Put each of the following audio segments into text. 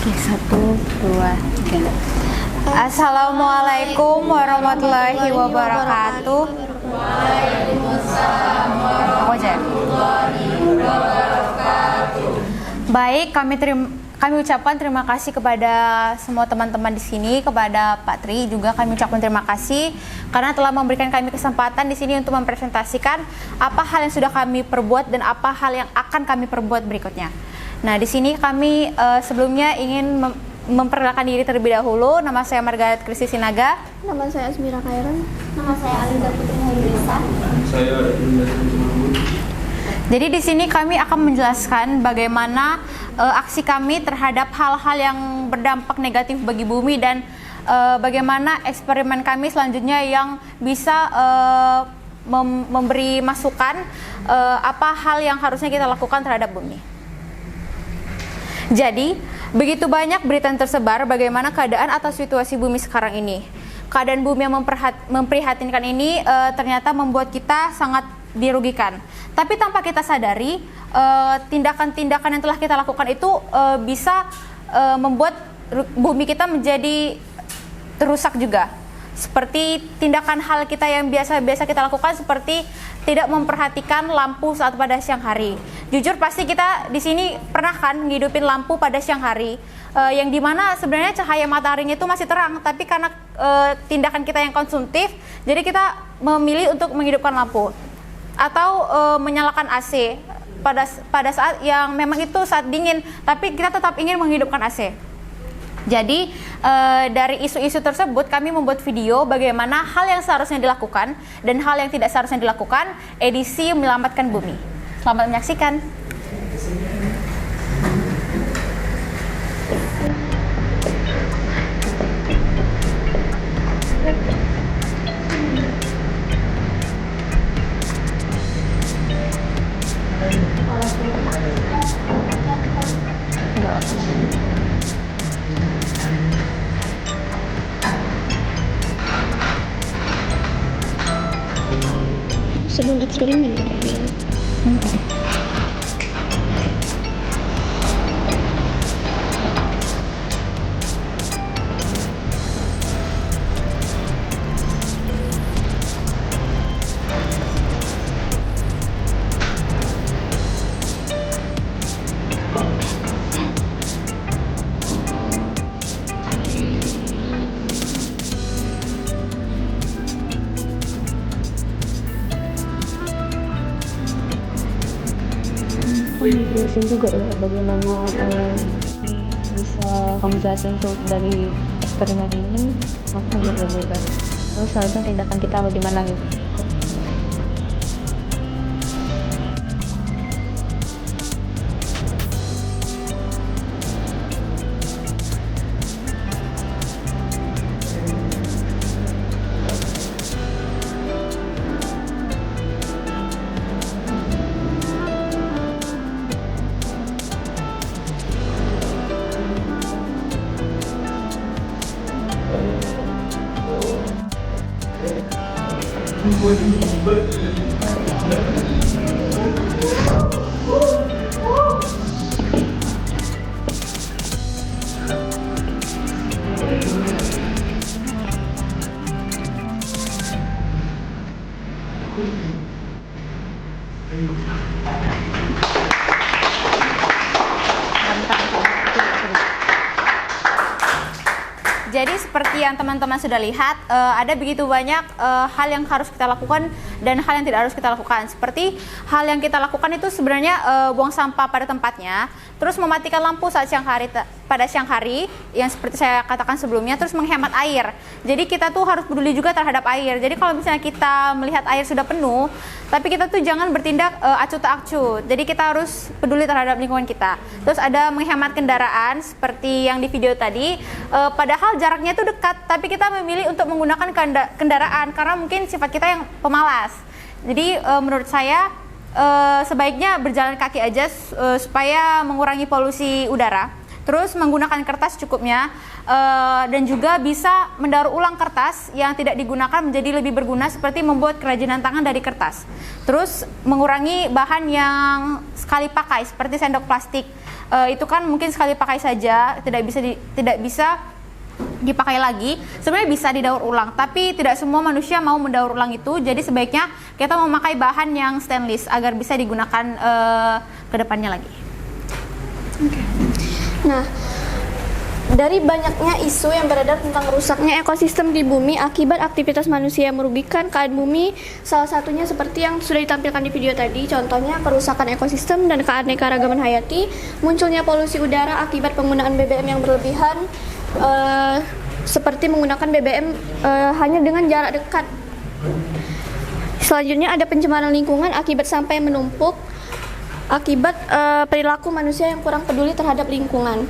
Satu, dua, tiga. Assalamualaikum warahmatullahi wabarakatuh. Waalaikumsalam warahmatullahi wabarakatuh. Baik, kami ucapkan terima kasih kepada semua teman-teman di sini, kepada Pak Tri juga kami ucapkan terima kasih karena telah memberikan kami kesempatan di sini untuk mempresentasikan apa hal yang sudah kami perbuat dan apa hal yang akan kami perbuat berikutnya. Nah, di sini kami sebelumnya ingin memperkenalkan diri terlebih dahulu. Nama saya Margaret Kristi Sinaga. Nama saya Asmira Khairan. Nama saya Alinda Putri Hairisa. Saya Jadi di sini kami akan menjelaskan bagaimana aksi kami terhadap hal-hal yang berdampak negatif bagi bumi dan bagaimana eksperimen kami selanjutnya yang bisa memberi masukan apa hal yang harusnya kita lakukan terhadap bumi. Jadi, begitu banyak berita yang tersebar bagaimana keadaan atau situasi bumi sekarang ini. Keadaan bumi yang memprihatinkan ini ternyata membuat kita sangat dirugikan. Tapi tanpa kita sadari, tindakan-tindakan yang telah kita lakukan itu bisa membuat bumi kita menjadi terusak juga. Seperti tindakan hal kita yang biasa-biasa kita lakukan seperti tidak memperhatikan lampu saat pada siang hari. Jujur pasti kita di sini pernah kan ngidupin lampu pada siang hari, yang dimana sebenarnya cahaya mataharinya itu masih terang, tapi karena tindakan kita yang konsumtif, jadi kita memilih untuk menghidupkan lampu atau menyalakan AC pada saat yang memang itu saat dingin, tapi kita tetap ingin menghidupkan AC. Jadi dari isu-isu tersebut kami membuat video bagaimana hal yang seharusnya dilakukan dan hal yang tidak seharusnya dilakukan, edisi menyelamatkan bumi. Selamat menyaksikan. Sebelum eksperimen kita bilang. Jelasin juga ya bagaimana bisa kamu jelasin untuk dari eksperimen ini aku juga bebas. Terus seharusnya tindakan kita bagaimana gitu. Jadi seperti yang teman-teman sudah lihat, ada begitu banyak hal yang harus kita lakukan dan hal yang tidak harus kita lakukan. Seperti hal yang kita lakukan itu sebenarnya buang sampah pada tempatnya, terus mematikan lampu saat pada siang hari, yang seperti saya katakan sebelumnya, terus menghemat air. Jadi kita tuh harus peduli juga terhadap air. Jadi kalau misalnya kita melihat air sudah penuh, tapi kita tuh jangan bertindak acuh tak acuh. Jadi kita harus peduli terhadap lingkungan kita. Terus ada menghemat kendaraan seperti yang di video tadi. Padahal jaraknya itu dekat, tapi kita memilih untuk menggunakan kendaraan karena mungkin sifat kita yang pemalas. Jadi menurut saya sebaiknya berjalan kaki aja supaya mengurangi polusi udara. Terus menggunakan kertas cukupnya, dan juga bisa mendaur ulang kertas yang tidak digunakan menjadi lebih berguna seperti membuat kerajinan tangan dari kertas. Terus mengurangi bahan yang sekali pakai seperti sendok plastik. Itu kan mungkin sekali pakai saja, tidak bisa dipakai lagi. Sebenarnya bisa didaur ulang, tapi tidak semua manusia mau mendaur ulang itu. Jadi sebaiknya kita memakai bahan yang stainless agar bisa digunakan ke depannya lagi. Nah, dari banyaknya isu yang beredar tentang rusaknya ekosistem di bumi akibat aktivitas manusia yang merugikan keadaan bumi, salah satunya seperti yang sudah ditampilkan di video tadi, contohnya kerusakan ekosistem dan keanekaragaman hayati, munculnya polusi udara akibat penggunaan BBM yang berlebihan, seperti menggunakan BBM hanya dengan jarak dekat. Selanjutnya ada pencemaran lingkungan akibat sampah yang menumpuk, akibat perilaku manusia yang kurang peduli terhadap lingkungan.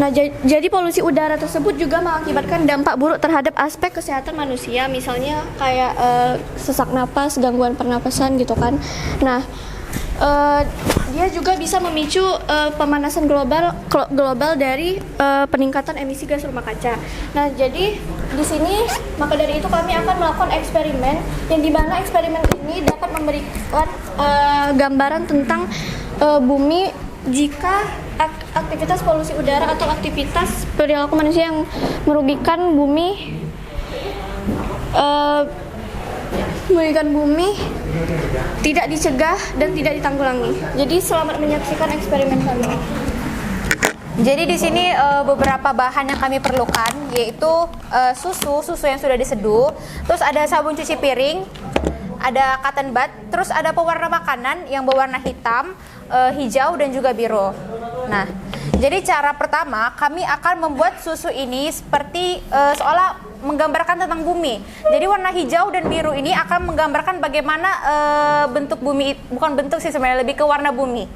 Nah, jadi polusi udara tersebut juga mengakibatkan dampak buruk terhadap aspek kesehatan manusia, misalnya kayak sesak napas, gangguan pernapasan gitu kan. Nah, dia juga bisa memicu pemanasan global dari peningkatan emisi gas rumah kaca. Nah, jadi di sini maka dari itu kami akan melakukan eksperimen yang dimana eksperimen ini dapat memberikan gambaran tentang bumi jika aktivitas polusi udara atau aktivitas perilaku manusia yang merugikan bumi tidak dicegah dan tidak ditanggulangi. Jadi selamat menyaksikan eksperimen kami. Jadi di sini beberapa bahan yang kami perlukan yaitu susu yang sudah diseduh, terus ada sabun cuci piring, ada cotton bud, terus ada pewarna makanan yang berwarna hitam, hijau dan juga biru. Nah, jadi cara pertama kami akan membuat susu ini seperti seolah menggambarkan tentang bumi. Jadi warna hijau dan biru ini akan menggambarkan bagaimana bentuk bumi, bukan bentuk sih sebenarnya, lebih ke warna bumi.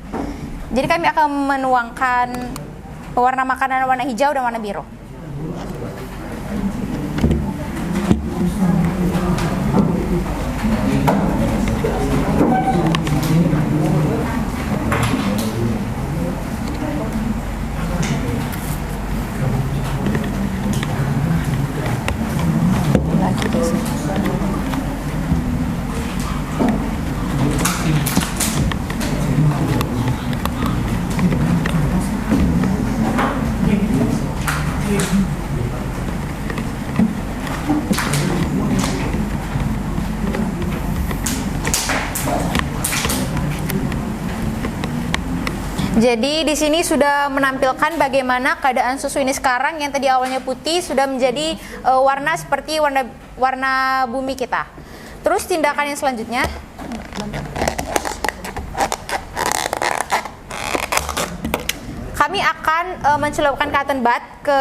Jadi kami akan menuangkan pewarna makanan warna hijau dan warna biru. Jadi di sini sudah menampilkan bagaimana keadaan susu ini sekarang, yang tadi awalnya putih sudah menjadi warna seperti warna bumi kita. Terus tindakan yang selanjutnya, kami akan mencelupkan cotton bud ke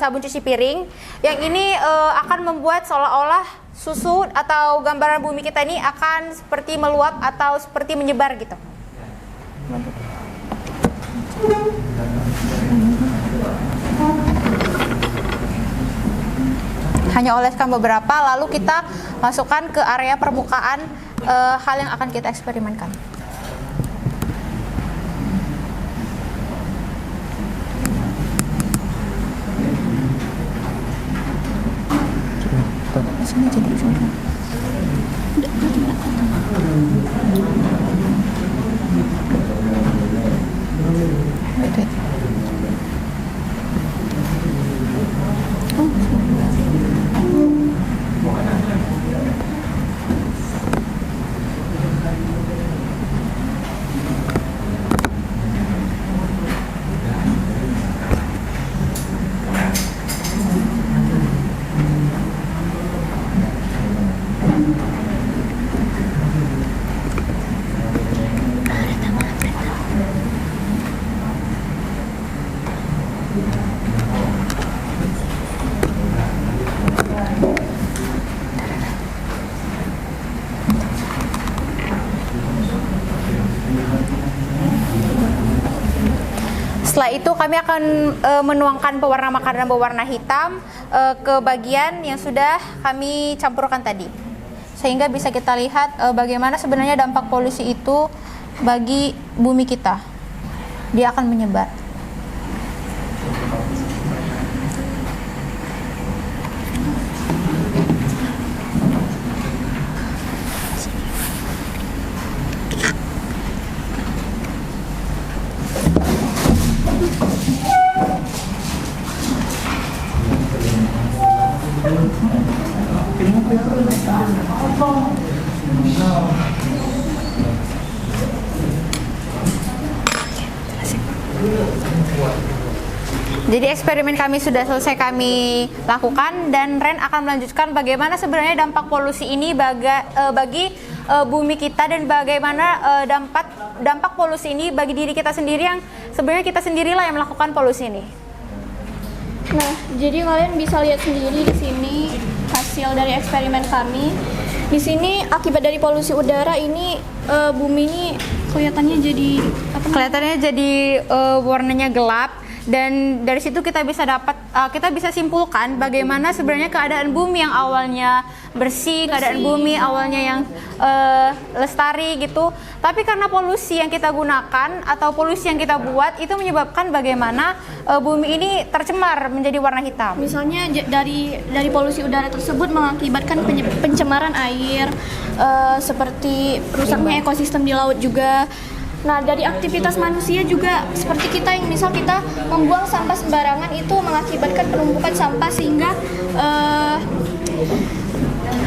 sabun cuci piring. Yang ini akan membuat seolah-olah susu atau gambaran bumi kita ini akan seperti meluap atau seperti menyebar gitu. Hanya oleskan beberapa, lalu kita masukkan ke area permukaan hal yang akan kita eksperimenkan. Setelah itu kami akan menuangkan pewarna makanan berwarna hitam ke bagian yang sudah kami campurkan tadi, sehingga bisa kita lihat bagaimana sebenarnya dampak polusi itu bagi bumi kita. dia akan menyebar. Jadi eksperimen kami sudah selesai kami lakukan dan Ren akan melanjutkan bagaimana sebenarnya dampak polusi ini bagi bumi kita dan bagaimana dampak polusi ini bagi diri kita sendiri yang sebenarnya kita sendirilah yang melakukan polusi ini. Nah, jadi kalian bisa lihat sendiri di sini hasil dari eksperimen kami. Di sini akibat dari polusi udara ini bumi ini kelihatannya jadi Kelihatannya jadi warnanya gelap. Dan dari situ kita bisa simpulkan bagaimana sebenarnya keadaan bumi yang awalnya bersih, keadaan bumi awalnya yang lestari gitu. Tapi karena polusi yang kita gunakan atau polusi yang kita buat itu menyebabkan bagaimana bumi ini tercemar menjadi warna hitam. Misalnya dari polusi udara tersebut mengakibatkan pencemaran air, seperti rusaknya ekosistem di laut juga. Nah, dari aktivitas manusia juga seperti kita yang misal kita membuang sampah sembarangan itu mengakibatkan penumpukan sampah sehingga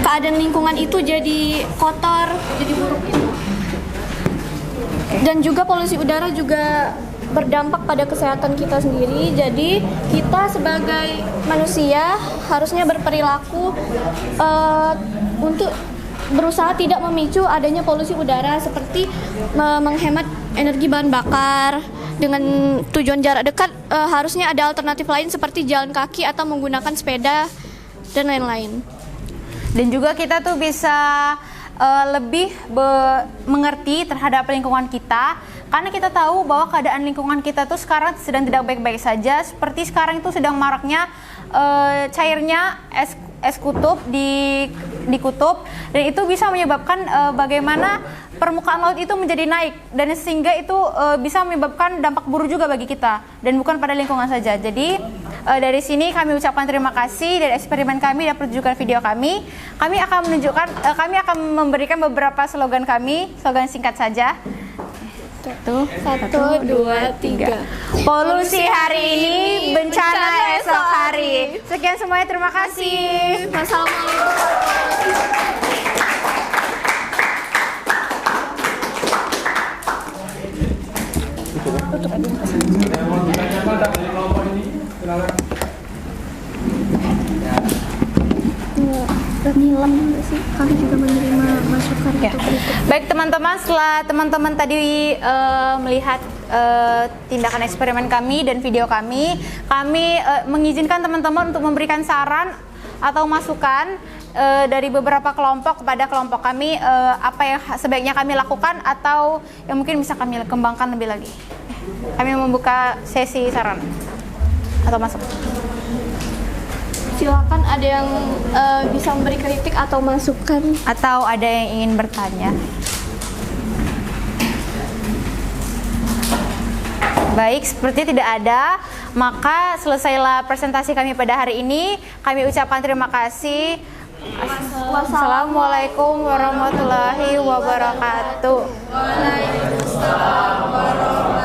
keadaan lingkungan itu jadi kotor, jadi buruk gitu. Dan juga polusi udara juga berdampak pada kesehatan kita sendiri. Jadi kita sebagai manusia harusnya berperilaku untuk berusaha tidak memicu adanya polusi udara seperti menghemat energi bahan bakar. Dengan tujuan jarak dekat harusnya ada alternatif lain seperti jalan kaki atau menggunakan sepeda dan lain-lain. Dan juga kita tuh bisa lebih mengerti terhadap lingkungan kita karena kita tahu bahwa keadaan lingkungan kita tuh sekarang sedang tidak baik-baik saja. Seperti sekarang itu sedang maraknya cairnya es kutub di kutub, dan itu bisa menyebabkan bagaimana permukaan laut itu menjadi naik dan sehingga itu bisa menyebabkan dampak buruk juga bagi kita dan bukan pada lingkungan saja. Jadi dari sini kami ucapkan terima kasih dari eksperimen kami dan pertunjukan video kami. Kami akan memberikan beberapa slogan kami, slogan singkat saja. Satu, dua, tiga. Polusi hari ini, bencana esok hari. Sekian semuanya, terima kasih. Assalamualaikum. Nilam sih, kami juga menerima masukan Ya. Baik teman-teman, setelah teman-teman tadi melihat tindakan eksperimen kami dan video kami mengizinkan teman-teman untuk memberikan saran atau masukan dari beberapa kelompok kepada kelompok kami, apa yang sebaiknya kami lakukan atau yang mungkin bisa kami kembangkan lebih lagi. Kami membuka sesi saran atau masukan. Silakan, ada yang bisa memberi kritik atau masukan. Atau ada yang ingin bertanya? Baik, seperti tidak ada, maka selesailah presentasi kami pada hari ini. Kami ucapkan terima kasih. Wassalamualaikum warahmatullahi wabarakatuh. Waalaikumsalam warahmatullahi wabarakatuh.